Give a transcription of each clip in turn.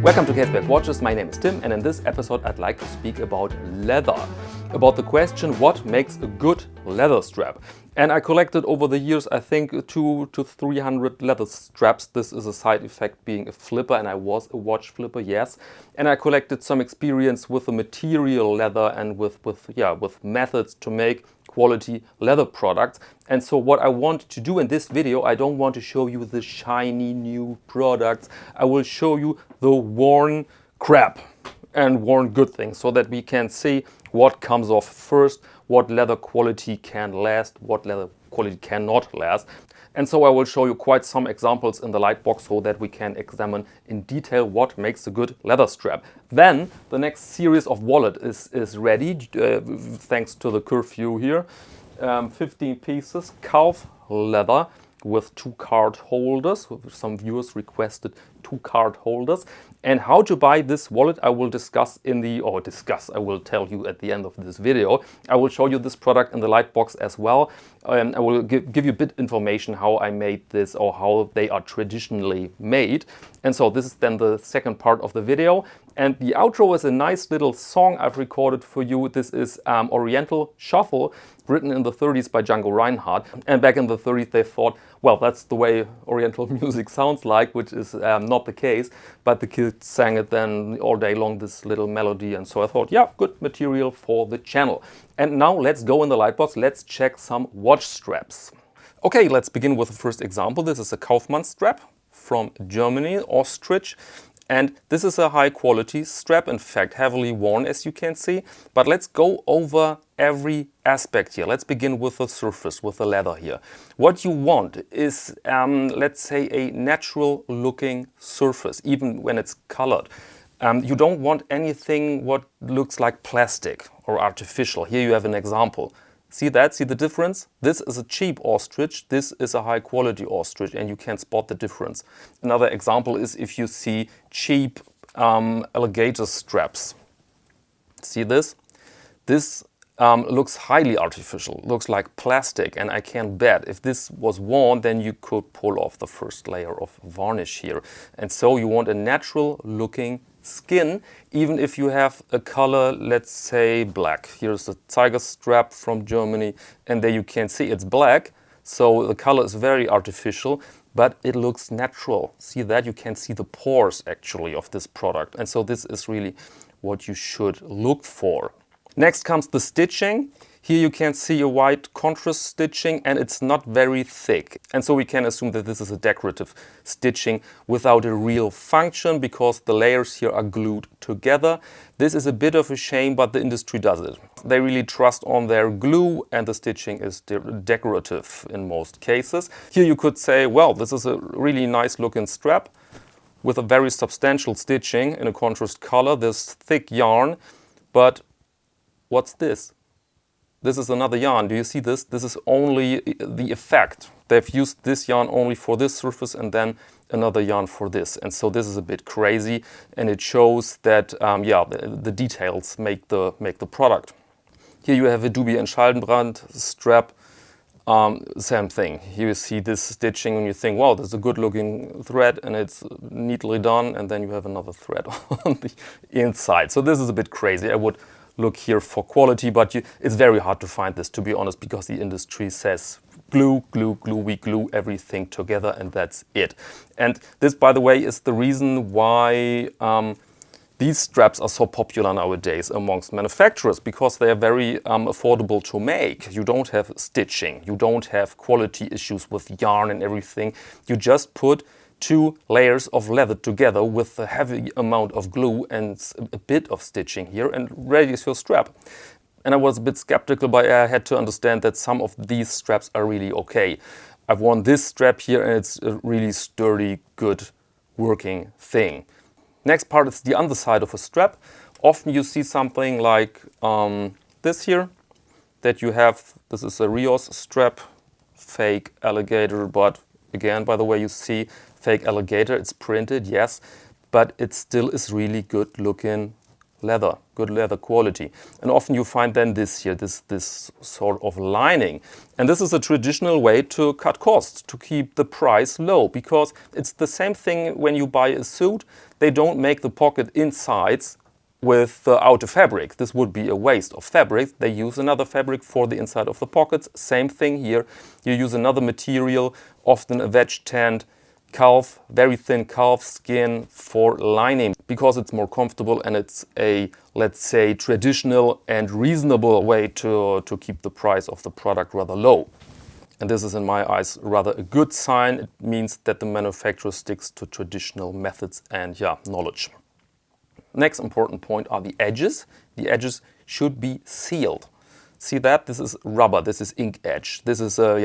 Welcome to Caseback Watches, my name is Tim, and in this episode I'd like to speak about leather. About the question, what makes a good leather strap? And I collected over the years, I think, 200 to 300 leather straps. This is a side effect being a flipper, and I was a watch flipper, yes. And I collected some experience with the material leather and with methods to make quality leather products. And so what I want to do in this video, I don't want to show you the shiny new products. I will show you the worn crap and worn good things so that we can see what comes off first, what leather quality can last, what leather quality cannot last. And so I will show you quite some examples in the lightbox so that we can examine in detail what makes a good leather strap. Then the next series of wallet is ready, thanks to the curfew here. 15 pieces, Kaufmann leather with 2 card holders. Some viewers requested 2 card holders. And how to buy this wallet I will I will tell you at the end of this video. I will show you this product in the lightbox as well. I will give you a bit information how I made this or how they are traditionally made. And so this is then the second part of the video. And the outro is a nice little song I've recorded for you. This is Oriental Shuffle, written in the 30s by Django Reinhardt. And back in the 30s they thought, well, that's the way Oriental music sounds like, which is not the case. But the kids sang it then all day long, this little melody. And so I thought, yeah, good material for the channel. And now let's go in the lightbox. Let's check some watch straps. Okay, let's begin with the first example. This is a Kaufmann strap from Germany, ostrich. And this is a high quality strap, in fact heavily worn as you can see. But let's go over every aspect here. Let's begin with the surface, with the leather here. What you want is, let's say, a natural looking surface, even when it's colored. You don't want anything what looks like plastic or artificial. Here you have an example. See that? See the difference? This is a cheap ostrich, this is a high quality ostrich, and you can spot the difference. Another example is if you see cheap alligator straps. See this? This looks highly artificial, looks like plastic, and I can bet if this was worn, then you could pull off the first layer of varnish here. And so you want a natural looking skin, even if you have a color, let's say black. Here's the Zeigr strap from Germany, and there you can see it's black, so the color is very artificial, but it looks natural. See that? You can see the pores actually of this product, and so this is really what you should look for. Next comes the stitching. Here you can see a white contrast stitching, and it's not very thick. And so we can assume that this is a decorative stitching without a real function because the layers here are glued together. This is a bit of a shame, but the industry does it. They really trust on their glue, and the stitching is decorative in most cases. Here you could say, well, this is a really nice looking strap with a very substantial stitching in a contrast color, this thick yarn, but what's this? This is another yarn. Do you see this? This is only the effect. They've used this yarn only for this surface and then another yarn for this. And so this is a bit crazy, and it shows that the details make the product. Here you have a Dubey Schaldenbrand strap. Same thing. Here you see this stitching and you think, wow, this is a good looking thread and it's neatly done, and then you have another thread on the inside. So this is a bit crazy. I would look here for quality, but it's very hard to find this, to be honest, because the industry says glue, glue, glue, we glue everything together and that's it. And this, by the way, is the reason why these straps are so popular nowadays amongst manufacturers, because they are very affordable to make. You don't have stitching, you don't have quality issues with yarn and everything. You just put 2 layers of leather together with a heavy amount of glue and a bit of stitching here, and ready is your strap. And I was a bit skeptical, but I had to understand that some of these straps are really okay. I've worn this strap here and it's a really sturdy, good working thing. Next part is the underside of a strap. Often you see something like this here, that you have, this is a Rios strap, fake alligator, but again, by the way, you see fake alligator, it's printed, yes, but it still is really good looking leather, good leather quality. And often you find then this here, this sort of lining. And this is a traditional way to cut costs, to keep the price low, because it's the same thing when you buy a suit. They don't make the pocket insides with outer fabric. This would be a waste of fabric. They use another fabric for the inside of the pockets. Same thing here. You use another material, often a veg-tanned calf, very thin calf skin for lining, because it's more comfortable and it's a, let's say, traditional and reasonable way to keep the price of the product rather low. And this is, in my eyes, rather a good sign. It means that the manufacturer sticks to traditional methods and knowledge. Next important point are the edges. The edges should be sealed. See that? This is rubber. This is ink edge. This is a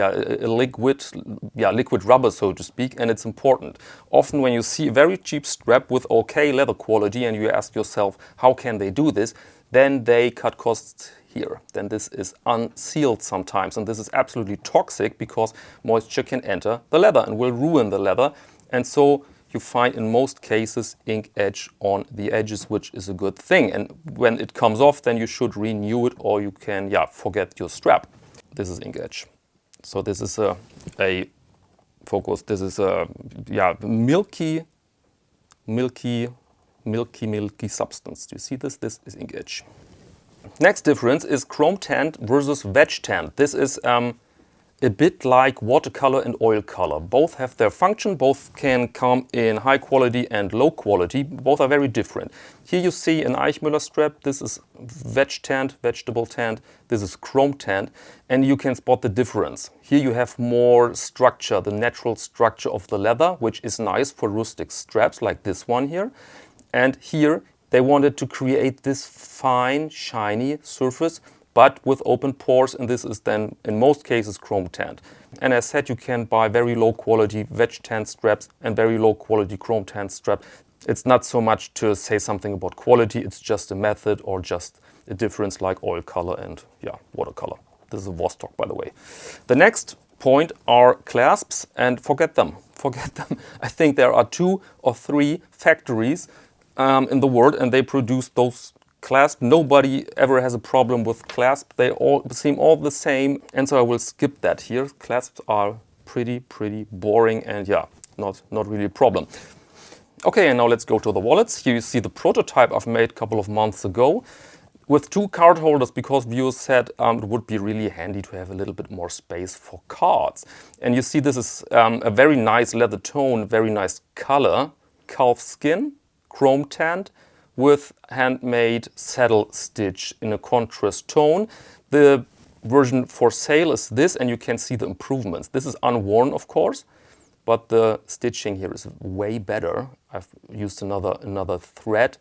liquid rubber, so to speak, and it's important. Often when you see a very cheap strap with okay leather quality and you ask yourself, how can they do this? Then they cut costs here. Then this is unsealed sometimes, and this is absolutely toxic because moisture can enter the leather and will ruin the leather. And so you find in most cases ink edge on the edges, which is a good thing. And when it comes off, then you should renew it, or you can forget your strap. This is ink edge. So this is a focus. This is a milky substance. Do you see this? This is ink edge. Next difference is chrome tanned versus veg tanned. This is a bit like watercolor and oil color. Both have their function, both can come in high quality and low quality. Both are very different. Here you see an Eichmüller strap. This is veg tanned, vegetable tanned. This is chrome tanned, and you can spot the difference. Here you have more structure, the natural structure of the leather, which is nice for rustic straps like this one here. And here they wanted to create this fine, shiny surface, but with open pores, and this is then in most cases chrome tanned. And as said, you can buy very low quality veg tanned straps and very low quality chrome tanned strap. It's not so much to say something about quality, it's just a method or just a difference like oil color and watercolor. This is a Vostok, by the way. The next point are clasps, and forget them. I think there are 2 or 3 factories in the world, and they produce those clasp. Nobody ever has a problem with clasp. They all seem all the same, and so I will skip that here. Clasps are pretty boring and not really a problem. Okay, and now let's go to the wallets. Here you see the prototype I've made a couple of months ago with 2 card holders, because viewers said it would be really handy to have a little bit more space for cards. And you see this is a very nice leather tone, very nice color, calf skin, chrome tanned, with handmade saddle stitch in a contrast tone. The version for sale is this, and you can see the improvements. This is unworn, of course, but the stitching here is way better. I've used another thread.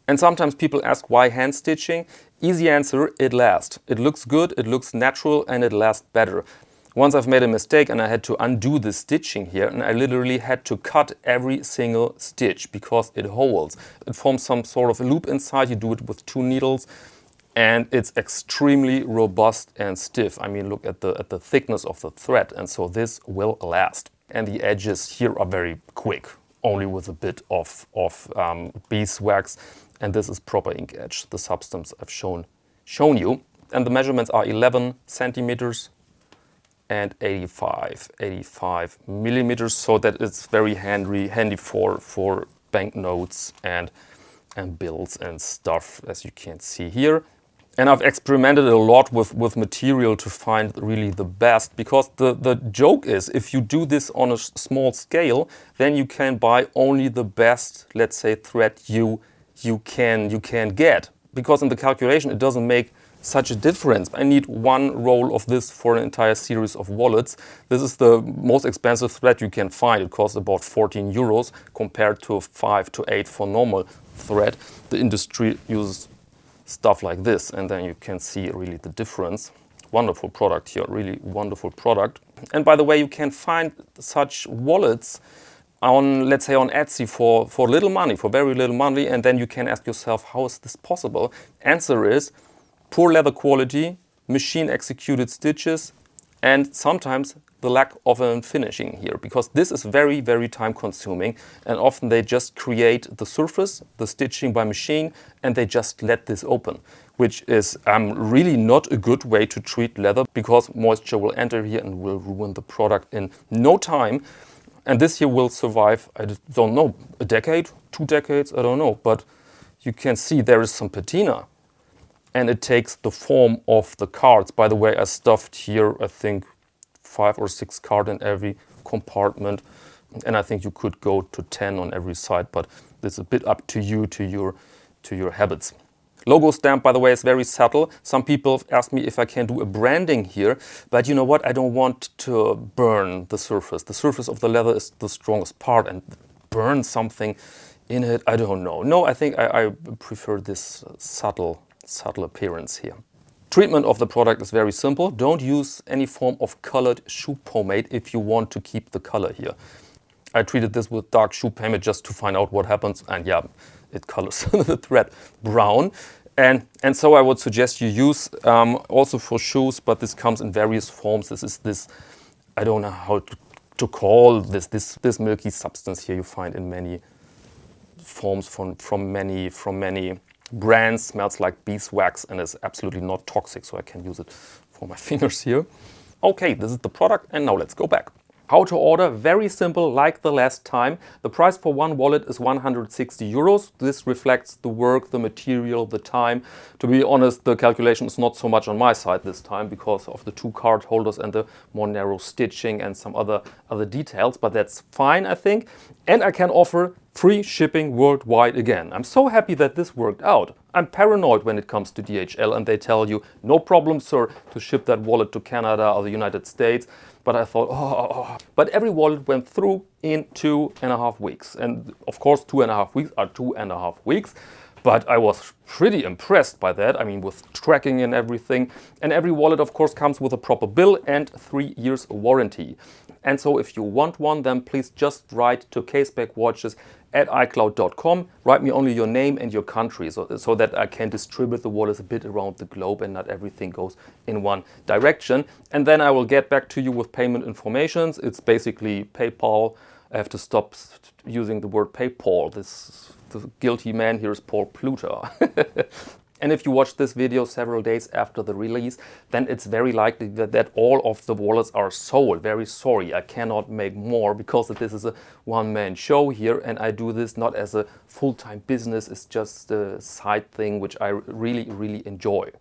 And sometimes people ask, why hand stitching? Easy answer, it lasts. It looks good, it looks natural, and it lasts better. Once I've made a mistake and I had to undo the stitching here, and I literally had to cut every single stitch because it holds. It forms some sort of a loop inside. You do it with 2 needles, and it's extremely robust and stiff. I mean, look at the thickness of the thread, and so this will last. And the edges here are very quick, only with a bit of beeswax, and this is proper ink edge, the substance I've shown you. And the measurements are 11 centimeters. And 85 millimeters, so that it's very handy for banknotes and bills and stuff, as you can see here. And I've experimented a lot with material to find really the best, because the joke is, if you do this on a small scale, then you can buy only the best, let's say, thread you can get, because in the calculation it doesn't make such a difference. I need 1 roll of this for an entire series of wallets. This is the most expensive thread you can find. It costs about 14 euros compared to 5 to 8 for normal thread. The industry uses stuff like this, and then you can see really the difference. Wonderful product here, really wonderful product. And by the way, you can find such wallets on, let's say, on Etsy for little money, for very little money, and then you can ask yourself, how is this possible? Answer is poor leather quality, machine executed stitches, and sometimes the lack of a finishing here, because this is very, very time consuming, and often they just create the surface, the stitching by machine, and they just let this open, which is really not a good way to treat leather, because moisture will enter here and will ruin the product in no time. And this here will survive, I don't know, a decade, 2 decades, I don't know, but you can see there is some patina. And it takes the form of the cards. By the way, I stuffed here, I think, 5 or 6 cards in every compartment. And I think you could go to 10 on every side, but this is a bit up to you, to your habits. Logo stamp, by the way, is very subtle. Some people ask me if I can do a branding here, but you know what? I don't want to burn the surface. The surface of the leather is the strongest part, and burn something in it, I don't know. No, I think I prefer this subtle appearance here. Treatment of the product is very simple. Don't use any form of colored shoe pomade if you want to keep the color here. I treated this with dark shoe pomade just to find out what happens, and yeah, it colors the thread brown. And so I would suggest you use also for shoes, but this comes in various forms. This is this, I don't know how to call this milky substance here you find in many forms from many brands. Smells like beeswax and is absolutely not toxic, so I can use it for my fingers here. Okay, this is the product, and now let's go back. How to order? Very simple, like the last time. The price for one wallet is 160 euros. This reflects the work, the material, the time. To be honest, the calculation is not so much on my side this time because of the 2 card holders and the more narrow stitching and some other details, but that's fine, I think. And I can offer free shipping worldwide again. I'm so happy that this worked out. I'm paranoid when it comes to DHL and they tell you, no problem, sir, to ship that wallet to Canada or the United States. But I thought, but every wallet went through in 2.5 weeks. And of course, 2.5 weeks are 2.5 weeks. But I was pretty impressed by that. I mean, with tracking and everything. And every wallet, of course, comes with a proper bill and 3 years warranty. And so if you want one, then please just write to Caseback Watches at iCloud.com. Write me only your name and your country so that I can distribute the wallets a bit around the globe and not everything goes in one direction. And then I will get back to you with payment informations. It's basically PayPal. I have to stop using the word PayPal. The guilty man here is Paul Pluter. And if you watch this video several days after the release, then it's very likely that all of the wallets are sold. Very sorry, I cannot make more because this is a one-man show here and I do this not as a full-time business. It's just a side thing which I really, really enjoy.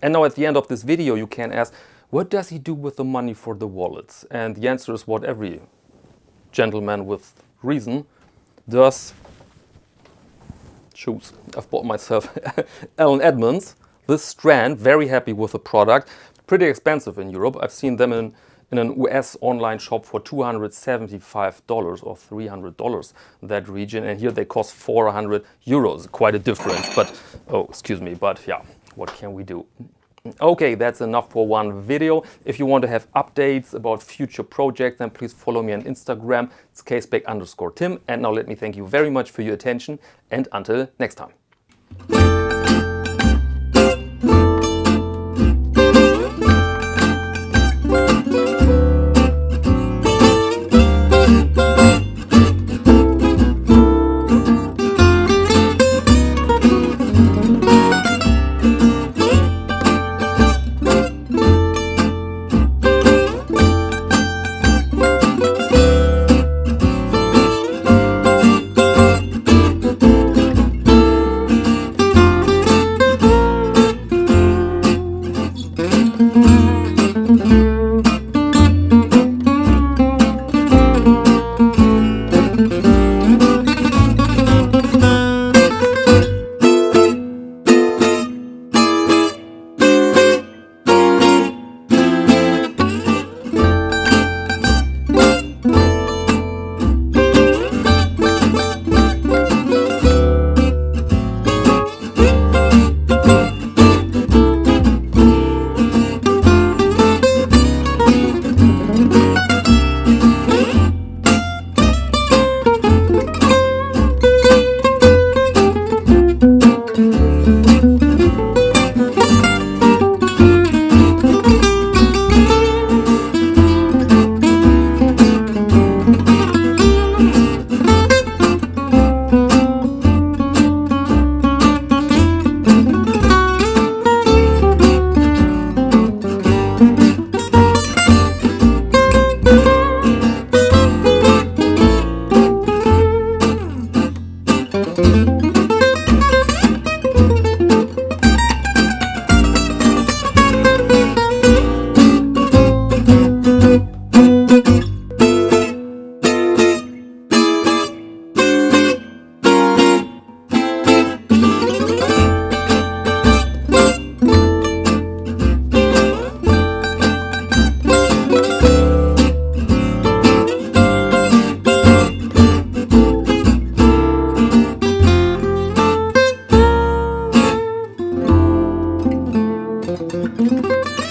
And now at the end of this video you can ask, what does he do with the money for the wallets? And the answer is what every gentleman with reason does. Shoes. I've bought myself Allen Edmonds. This strand, very happy with the product. Pretty expensive in Europe. I've seen them in an US online shop for $275 or $300 in that region. And here they cost 400 euros. Quite a difference, but, oh, excuse me, but yeah, what can we do? Okay, that's enough for one video. If you want to have updates about future projects, then please follow me on Instagram. It's caseback_Tim. And now let me thank you very much for your attention and until next time. you.